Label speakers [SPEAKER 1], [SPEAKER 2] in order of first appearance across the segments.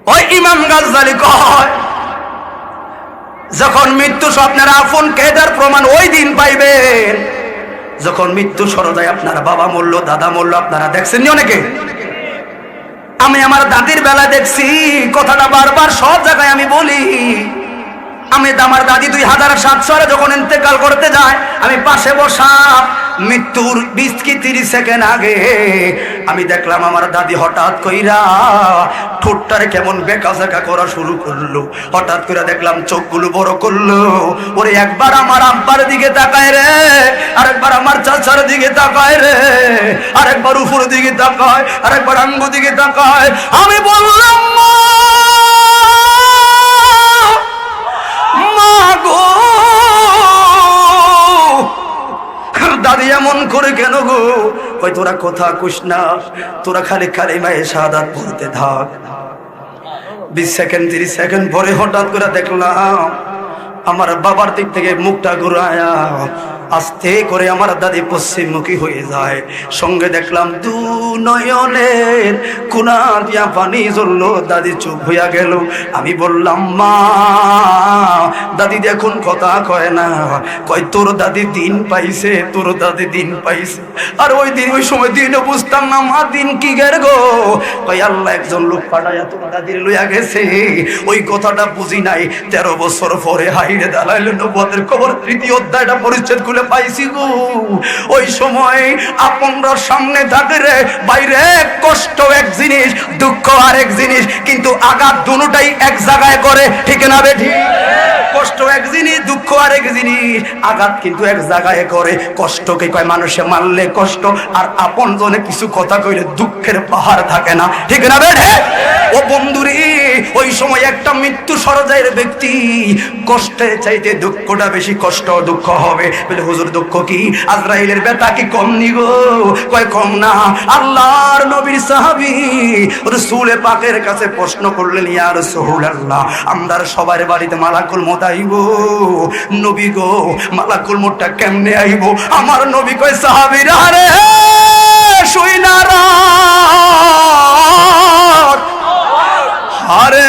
[SPEAKER 1] ওই ইমাম গাজ্জালী কয়, যখন মৃত্যু স্বপ্নের আপন কেদার প্রমাণ ওই দিন পাইবেন যখন মৃত্যু সরদায় আপনার বাবা মরল, দাদা মরল। আপনারা দেখছেন অনেকে, আমি আমার দাদির বেলা দেখছি। কথাটা বারবার সব জায়গায় আমি বলি। আমি আমার দাদি 2007 সালে যখন ইন্তেকাল করতে যায়, আমি পাশে বসা, মৃত্যুর 20 কি 30 সেকেন্ড আগে আমি দেখলাম আমার দাদি হঠাৎ কইরা ঠোঁটটারে কেমন বেঁকা জেকা করা শুরু করলো। হঠাৎ করে দেখলাম চোখগুলো বড় করলো। ওরে একবার আমার আব্বার দিকে তাকায় রে, আরেকবার আমার চাচার দিকে তাকায় রে, আরেকবার উপর দিকে তাকায়, আরেকবার আঙ্গু দিকে তাকায়। আমি বললাম মা, দাদি এমন করে কেন গো? কই তোরা কথা কুস না, তোরা খালি কালিমায়ে শাহাদাত পড়তে থাক। 20 সেকেন্ড 30 সেকেন্ড পরে হঠাৎ করে দেখলাম আমার বাবার দিক থেকে মুখটা ঘুরায়া আস্তে করে আমার দাদি পশ্চিমমুখী হয়ে যায়। সঙ্গে দেখলাম দু নয়নের কোনা দিয়া পানি ঝরলো, দাদি চুপ হইয়া গেল। আমি বললাম মা, দাদি দেখুন কথা কয় না। কয় তোর দাদি দিন পাইছে, তোর দাদি দিন পাইছে। আর ওই দিন ওই সময় দিনও বুঝতাম না মা, দিন কি গের গো। কয় আল্লাহ একজন লোক পাঠাইয়া তোর দাদির লইয়া গেছে। ওই কথাটা বুঝি নাই। 13 বছর পরে হাইরে দালাইলে নবুয়তের খবর 3য় অধ্যায়টা পরিচ্ছেদ খুলে পাইছি গো। ওই সময় আপনরা সামনে থাকে রে, বাইরে কষ্ট এক জিনিস, দুঃখ আরেক জিনিস, কিন্তু আঘাত দুটোটাই এক জায়গায় করে, ঠিক না বেঠি? কষ্ট এক জিনিস, দুঃখ আরেক জিনিস, আঘাত কিন্তু এক জায়গায় করে। কষ্টকে কয় মানুষে মারলে কষ্ট, আর আপন জনে কিছু কথা কইলে দুঃখের পাহাড় থাকে না, ঠিক না বেঠে? ও বন্ধুরে, ওই সময় একটা মৃত্যু সরজায়ের ব্যক্তি কষ্টের চাইতে দুঃখটা বেশি, কষ্ট দুঃখ হবে বলে হুজুর দুঃখ কি? আজরাইলের ব্যথা কি কম নি গো? কয় কম না। আল্লাহর নবীর সাহাবী রাসূল পাকের কাছে প্রশ্ন করলেন, ইয়া রাসূলুল্লাহ, আমরা সবার বাড়িতে মালাকুল মউত আইব, নবী গো মালাকুল মউতটা কেমনে আইব? আমার নবী কয়, সাহাবীরা রে শুইনারা, আরে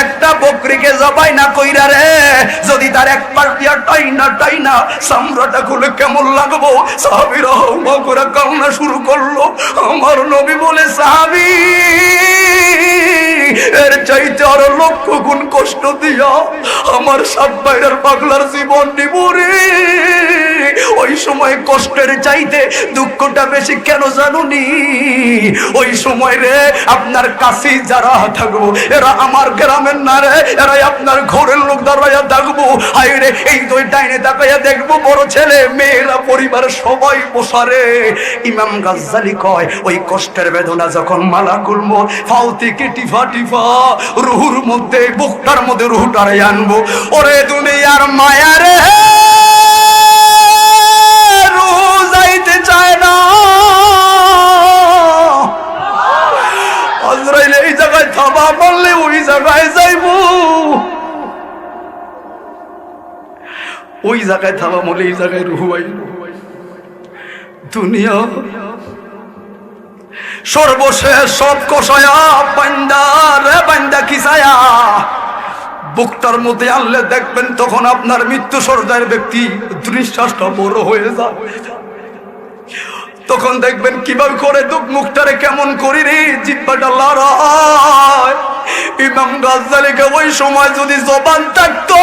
[SPEAKER 1] একটা বকরিকে জবাই না কইরা রে যদি তার এক পাশ দিয়া টাইনা চামড়াটা খুলে কেমন লাগবো? সাহাবীরা হাওয়া করে কান্না শুরু করলো। আমার নবী বলে, সাহাবী এর চাইতে আরো 1,00,000 গুণ কষ্ট দিয়া আমার সাব্বাইয়ের পাগলার জীবন নিব রে। ওই সময় কষ্টের চাইতে দুঃখটা বেশি কেন জানুনি? ওই সময় রে আপনার কাছে যারা থাকবো এরা আমার গ্রামের না রে, এরাই আপনার ঘরের লোক দাঁড়াইয়া থাকবো। হাই রে, এই দুই ডাইনে তাকাইয়া দেখবো বড় ছেলে মেয়েরা পরিবারের সবাই বসারে। ইমাম গাজ্জালী কয়, ওই কষ্টের বেদনা যখন মালাকুল মউত ফাও থেকে টিফা টিফা রুহুর মধ্যে, বুকটার মধ্যে রুহটারে আনবো। ওরে দুনিয়ার মায়া রে, রুহ যাইতে চায় না। আজরাইল এই জায়গায় থাবা বললে ওই জায়গায় যাইব, ওই জায়গায় থাবা বলে এই জায়গায় রুহু আইব। দুনিয়া সর্বশেষ সব কষায়া বান্দা রে বান্দা খিসায়া বুকটার মধ্যে আনলে দেখবেন তখন আপনার মৃত্যু সরদায়ের ব্যক্তি নিঃশ্বাসটা বড় হয়ে যায়। তখন দেখবেন কিভাবে করে দুঃখ মুখটারে কেমন করি রে জিব্বাটা লড়ায়। ইমাম গাজ্জালীকে ওই সময় যদি জবান থাকতো